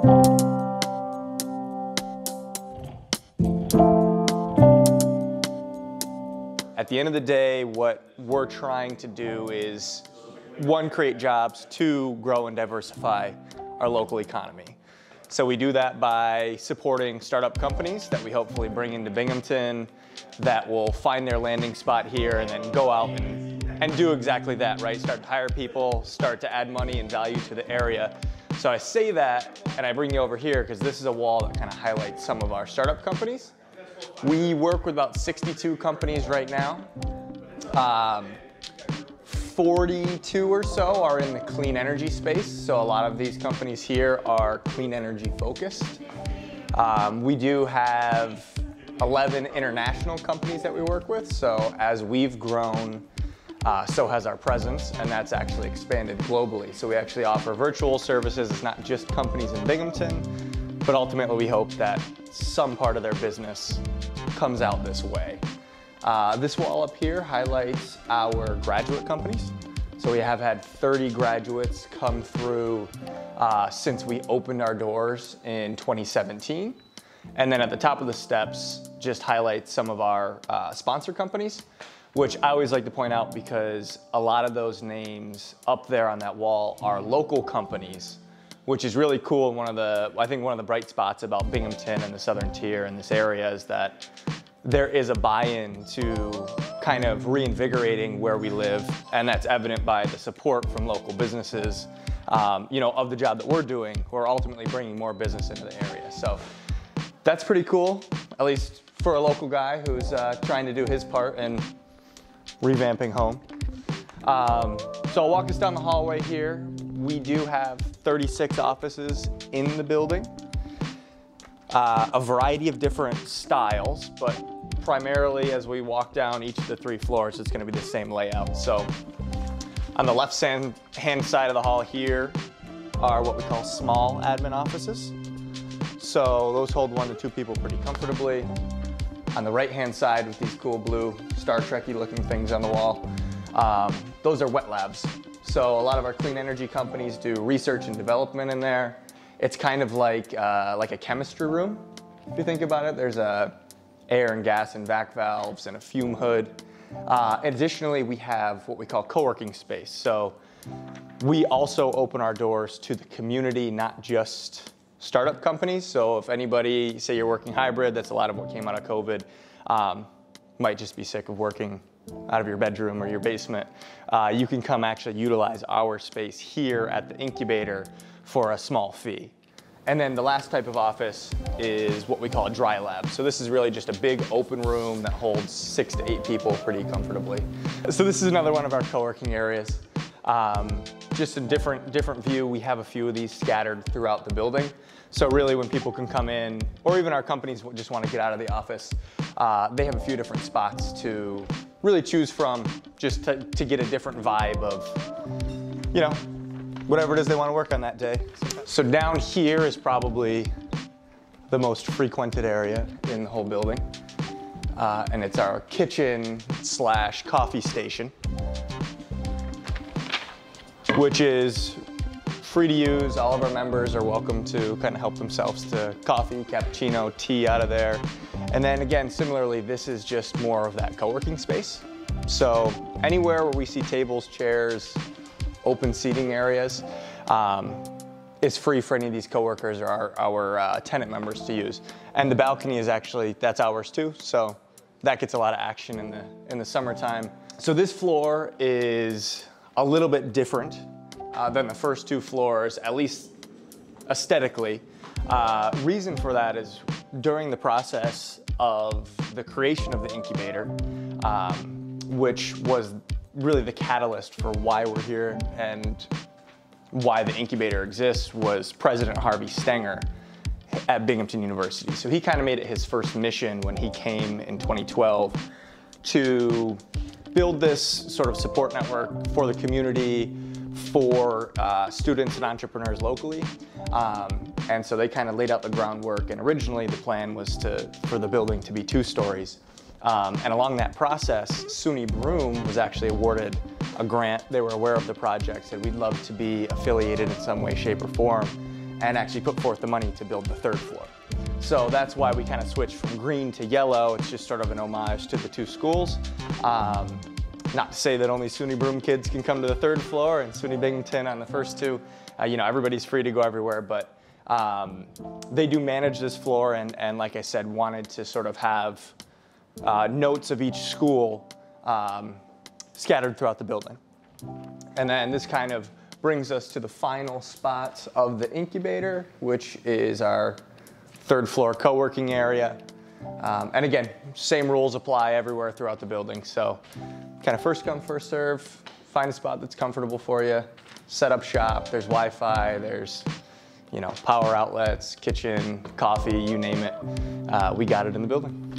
At the end of the day, what we're trying to do is, one, create jobs, two, grow and diversify our local economy. So we do that by supporting startup companies that we hopefully bring into Binghamton that will find their landing spot here and then go out and do exactly that, right? Start to hire people, start to add money and value to the area. So I say that, and I bring you over here because this is a wall that kind of highlights some of our startup companies. We work with about 62 companies right now. 42 or so are in the clean energy space. So a lot of these companies here are clean energy focused. We do have 11 international companies that we work with. So as we've grown, so has our presence, and that's actually expanded globally. So we actually offer virtual services. It's not just companies in Binghamton, but ultimately we hope that some part of their business comes out this way. This wall up here highlights our graduate companies. So we have had 30 graduates come through since we opened our doors in 2017. And then at the top of the steps just highlights some of our sponsor companies, which I always like to point out because a lot of those names up there on that wall are local companies, which is really cool. And I think one of the bright spots about Binghamton and the Southern Tier in this area is that there is a buy-in to kind of reinvigorating where we live, and that's evident by the support from local businesses, of the job that we're doing. We're ultimately bringing more business into the area. So that's pretty cool, at least for a local guy who's trying to do his part in revamping home. So I'll walk us down the hallway here. We do have 36 offices in the building. A variety of different styles, but primarily as we walk down each of the 3 floors, it's going to be the same layout. So on the left hand side of the hall here are what we call small admin offices. So those hold 1 to 2 people pretty comfortably. On the right hand side with these cool blue Star Trek-y looking things on the wall, those are wet labs. So a lot of our clean energy companies do research and development in there. It's kind of like a chemistry room, if you think about it. There's air and gas and vac valves and a fume hood. Additionally, we have what we call co-working space. So we also open our doors to the community, not just startup companies. So if anybody, say you're working hybrid, that's a lot of what came out of COVID, might just be sick of working out of your bedroom or your basement, you can come actually utilize our space here at the Incubator for a small fee. And then the last type of office is what we call a dry lab. So this is really just a big open room that holds 6 to 8 people pretty comfortably. So this is another one of our co-working areas. Just a different view. We have a few of these scattered throughout the building. So really when people can come in, or even our companies just want to get out of the office, they have a few different spots to really choose from, just to get a different vibe of, whatever it is they want to work on that day. So down here is probably the most frequented area in the whole building. And it's our kitchen / coffee station, which is free to use. All of our members are welcome to kind of help themselves to coffee, cappuccino, tea out of there. And then again, similarly, this is just more of that co-working space. So anywhere where we see tables, chairs, open seating areas, is free for any of these coworkers or our tenant members to use. And the balcony is actually, that's ours too, so that gets a lot of action in the summertime. So this floor is a little bit different than the first 2 floors, at least aesthetically. Reason for that is during the process of the creation of the Incubator, which was really the catalyst for why we're here and why the Incubator exists, was President Harvey Stenger at Binghamton University. So he kind of made it his first mission when he came in 2012 to build this sort of support network for the community, for students and entrepreneurs locally. And so they kind of laid out the groundwork, and originally the plan was for the building to be 2 stories. And along that process, SUNY Broome was actually awarded a grant. They were aware of the project, said we'd love to be affiliated in some way, shape, or form. and actually put forth the money to build the third floor. So that's why we kind of switched from green to yellow. It's just sort of an homage to the two schools. Not to say that only SUNY Broome kids can come to the third floor and SUNY Binghamton on the first two. You know, everybody's free to go everywhere, but they do manage this floor, and like I said, wanted to sort of have notes of each school scattered throughout the building. And then this kind of brings us to the final spots of the incubator, which is our third floor co-working area. And again, same rules apply everywhere throughout the building. So kind of first come, first serve, find a spot that's comfortable for you, set up shop, there's Wi-Fi, there's, you know, power outlets, kitchen, coffee, you name it. We got it in the building.